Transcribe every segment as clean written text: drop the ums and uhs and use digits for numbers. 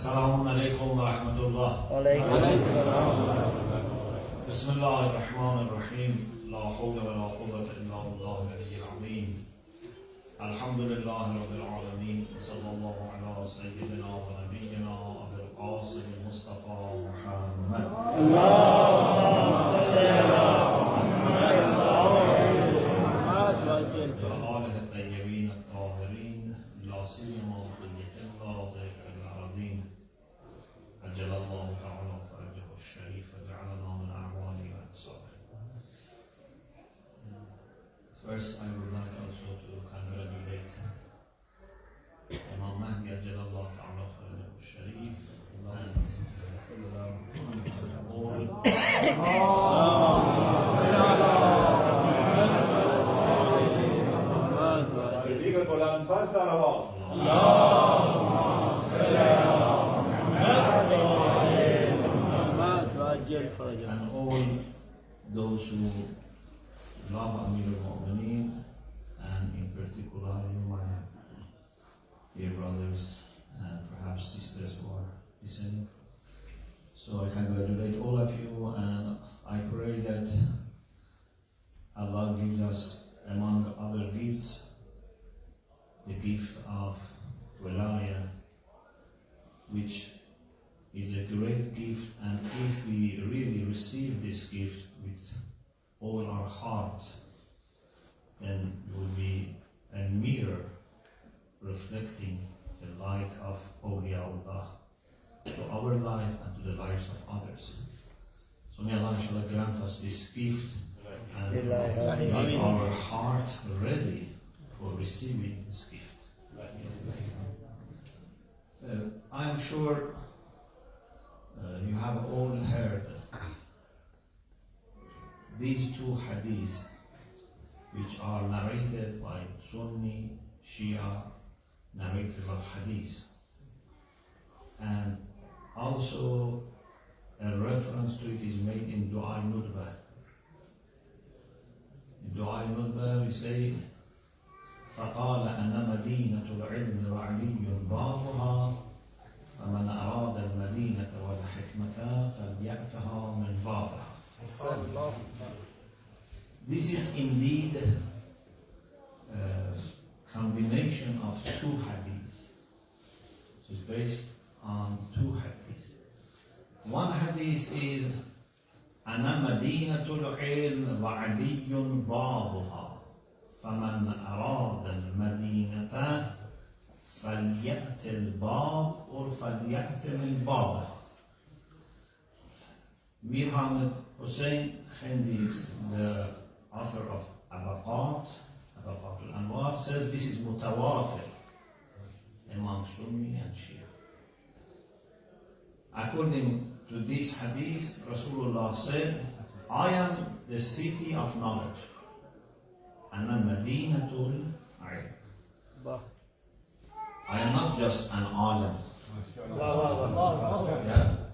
السلام عليكم ورحمة الله. وعليكم السلام. بسم الله الرحمن الرحيم. لا حول ولا قوة إلا بالله العلي العظيم. الحمد لله رب العالمين، وصلى الله على سيدنا ونبينا أبي القاسم المصطفى محمد. اللهم صل على محمد وآله الطيبين الطاهرين، لا سيما بقية الله ضيف الأراضين، أجل الله تعالى فرجه الشريف وجعلنا من أعوانه وأنصاره. First, I would like also to congratulate Imam Mahdi أجل الله تعالى فرجه الشريف and all those who love Amir al-Mu'mineen, and in particular you, my dear brothers and perhaps sisters who are listening. So I congratulate all of you, and I pray that Allah gives us, among other gifts, the gift of Wilayah, which is a great gift, and if we really receive this gift with all our heart, then it will be a mirror reflecting the light of Awliyaullah to our life and to the lives of others. So may Allah inshallah grant us this gift and make our heart ready for receiving this gift. I am sure you have all heard these two hadiths, which are narrated by Sunni, Shia narrators of hadith, and also a reference to it is made in Dua al-Nudba. In Dua al-Nudba we say, فقال أنا مدينة العلم وعلي بابها فمن أراد المدينة والحكمة فليأتها من بابها. This is indeed a combination of two hadiths. So it's based on two hadiths. One hadith is أنا مدينة العلم وعلي بابها فمن أراد المدينة فليأت الباب or فليأت من بابه. Mir Hamid Hussein Khandis, the author of Abaqat al-Anwar, says this is mutawatir among Sunni and Shia. According to this hadith, Rasulullah said, I am the city of knowledge. أنا مدينة العلم. I am not just an alim.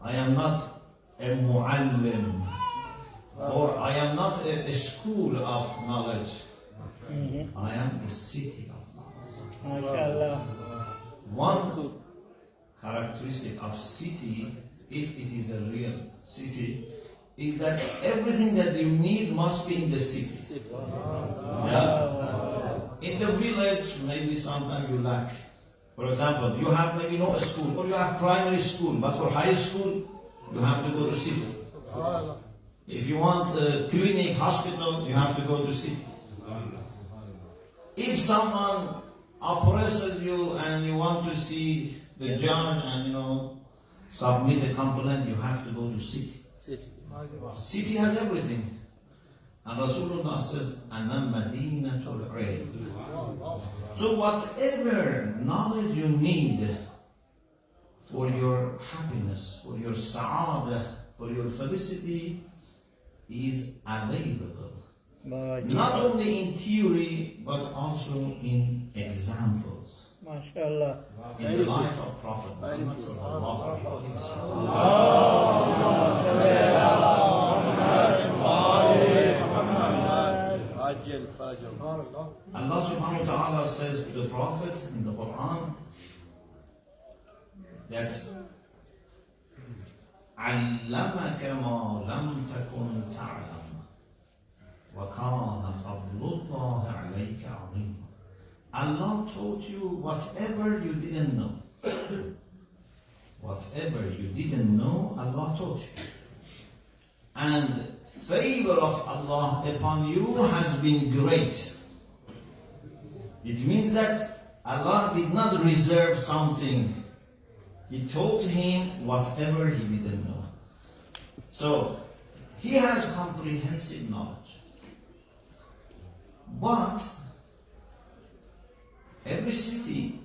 I am not a muallim, or I am not a school of knowledge. I am a city of knowledge. One characteristic of city, if it is a real city, is that everything that you need must be in the city. In the village, maybe sometimes you lack. For example, you have maybe no school, or you have primary school, but for high school, you have to go to city. If you want a clinic, hospital, you have to go to city. If someone oppresses you and you want to see the judge and submit a complaint, you have to go to city. City has everything. And Rasulullah says, أَنَا مَدِينَةُ الْعِلْمِ. So whatever knowledge you need for your happiness, for your sa'adah, for your felicity, is available. Not only in theory, but also in examples. MashaAllah. In the life of Prophet Muhammad sallallahu alaihi wasallam. Allah subhanahu wa ta'ala says to the Prophet in the Quran that علمك ما لم تكن تعلم وكان فضل الله عليك عظيما. Allah taught you whatever you didn't know. Whatever you didn't know, Allah taught you. And favor of Allah upon you has been great. It means that Allah did not reserve something. He taught him whatever he didn't know. So, he has comprehensive knowledge. But, every city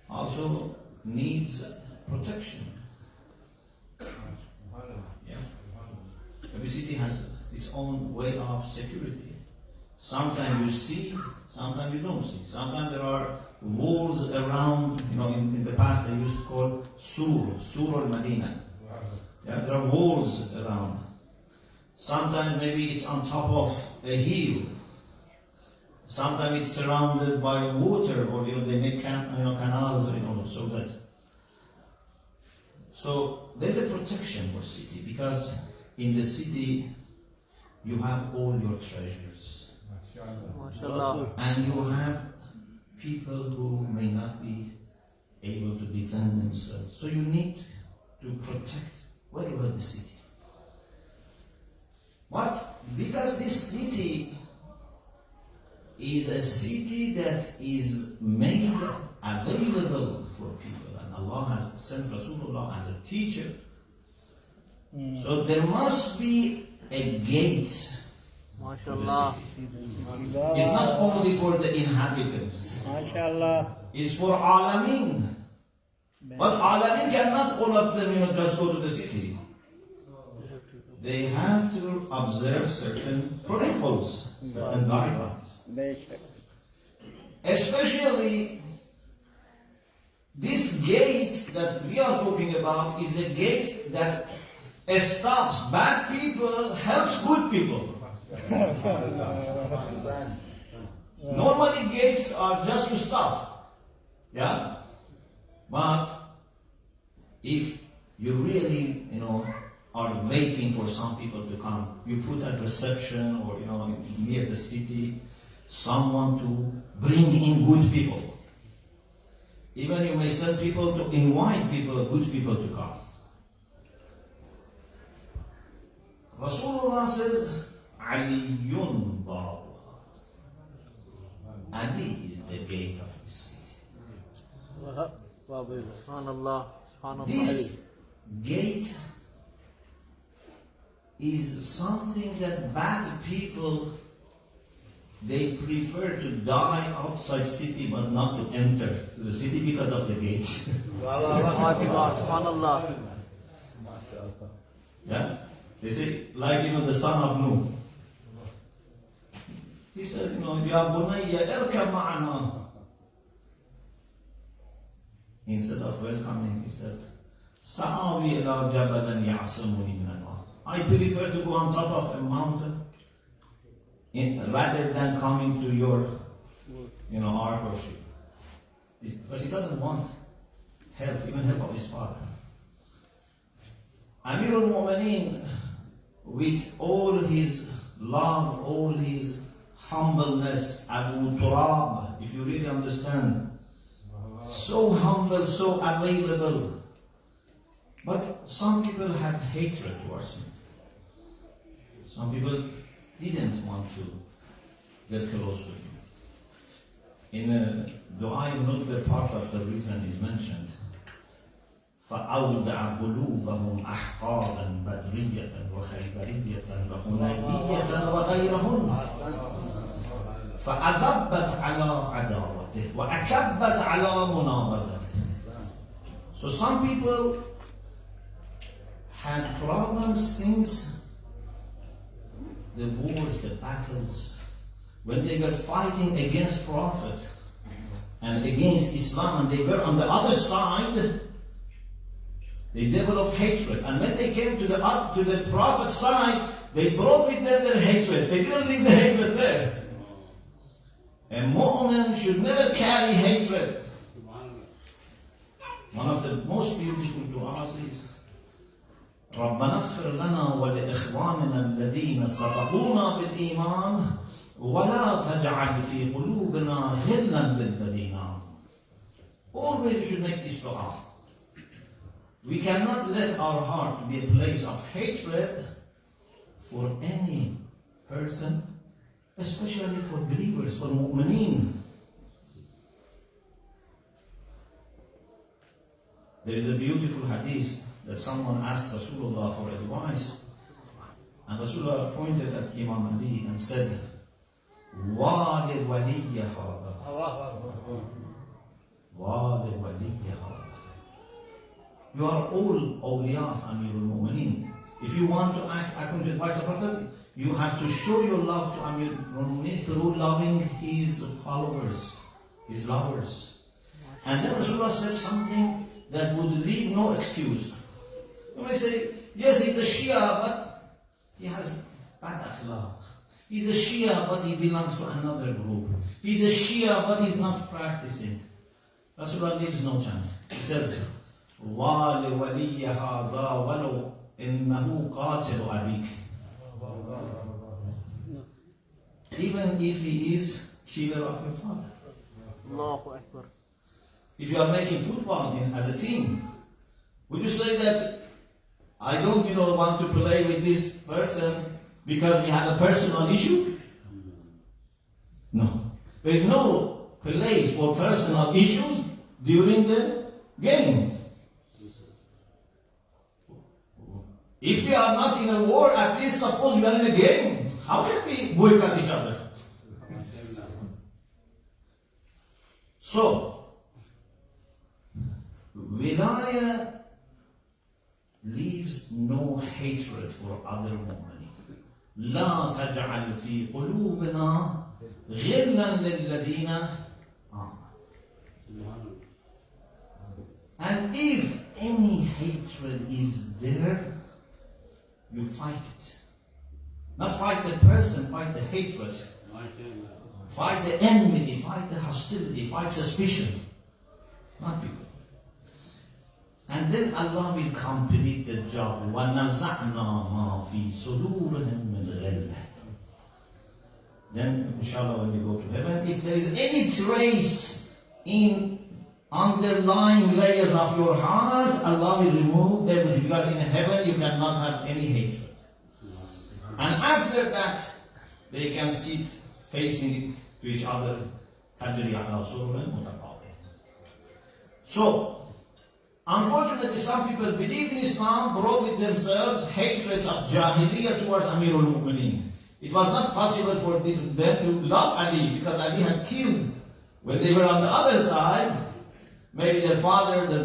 also needs protection. Yeah. Every city has its own way of security. Sometimes you see, sometimes you don't see. Sometimes there are walls around, in the past they used to call Sur al-Madina. Yeah, there are walls around. Sometimes maybe it's on top of a hill. Sometimes it's surrounded by water, or they make canals, so that. So there's a protection for city, because in the city you have all your treasures. And you have people who may not be able to defend themselves. So you need to protect very well the city. But because this city is a city that is made available for people, and Allah has sent Rasulullah as a teacher, so there must be a gate. MashaAllah. It's not only for the inhabitants. MashaAllah. It's for Alameen. But Alameen cannot all of them just go to the city. They have to observe certain protocols, certain guidelines. Especially this gate that we are talking about is a gate that stops bad people, helps good people. Normally gates are just to stop. Yeah? But if you really, are waiting for some people to come, you put at reception or, near the city, someone to bring in good people. Even you may send people to invite people, good people to come. Rasulullah says, Aliyun Babuha. Ali is the gate of the city. This gate is something that bad people, they prefer to die outside city but not to enter to the city because of the gate. Yeah? They say, like the son of Nuh. He said, Ya bunayya irkab ma'ana. Instead of welcoming, he said, Sa'awi ila jabalan ya'asumuni min al-ma. I prefer to go on top of a mountain rather than coming to your, ark or ship. Because he doesn't want help, even help of his father. Amir al-Mu'mineen, with all his love, all his humbleness, Abu Turab, if you really understand, so humble, so available. But some people had hatred towards him. Some people didn't want to get close to him. In Dua ibn part of the reason is mentioned. فأودع قلوبهم أحقادا بدرية وخيبرية وهنينية وغيرهن فأذبت على عداوته وأكبت على منابذته. So some people had problems since the wars, the battles, when they were fighting against Prophet and against Islam, and they were on the other side. They developed hatred, and when they came to the Prophet's side, they brought with them their hatred. They didn't leave the hatred there. A mu'min should never carry hatred. One of the most beautiful du'as is رَبَّنَا اغْفِرْ لَنَا وَلِإِخْوَانِنَا الَّذِينَ سَبَقُونَا بِالْإِيمَانِ وَلَا تَجْعَلْ فِي قُلُوبِنَا غِلًّا لِلَّذِينَ آمَنُوا. Always we should make this dua. We cannot let our heart be a place of hatred for any person, especially for believers, for mu'mineen. There is a beautiful hadith that someone asked Rasulullah for advice, and Rasulullah pointed at Imam Ali and said, "Wali waliyya hada, wali waliyya hada." You are all awliya of Amirul Mu'mineen. If you want to act according to the advice of Prophet, you have to show your love to Amirul Mu'mineen through loving his followers, his lovers. And then Rasulullah said something that would leave no excuse. You may say, yes, he's a Shia, but he has bad akhlaq. He's a Shia, but he belongs to another group. He's a Shia, but he's not practicing. Rasulullah leaves no chance. He says, وَلِوَلِيَّ هَذَا وَلَوْ إِنَّهُ قَاتِلُ أَبِيكَ. Even if he is killer of your father. Allahu Akbar. If you are making football as a team, would you say that I don't, want to play with this person because we have a personal issue? No. There is no place for personal issues during the game. If we are not in a war, at least suppose we are in a game, how can we boycott each other? So, Wilaya leaves no hatred for other mu'mineen. لا تجعل في قلوبنا غلا للذين آمنوا. And if any hatred is there, you fight it. Not fight the person, fight the hatred. Fight the enmity, fight the hostility, fight suspicion. Not people. And then Allah will complete the job. وَنَزَعْنَا مَا فِي صُدُورِهِمْ مِنْ غِلٍّ. Then, inshallah, when we go to heaven, if there is any trace in underlying layers of your heart, Allah will remove everything. Because in heaven, you cannot have any hatred. And after that, they can sit facing to each other. تَجْرِي عَلَى سُرُرٍ مُتَقَابِلٍ. So, unfortunately, some people believed in Islam, brought with themselves hatreds of Jahiliyyah towards Amirul Mu'mineen. It was not possible for them to love Ali because Ali had killed when they were on the other side. Maybe their father, their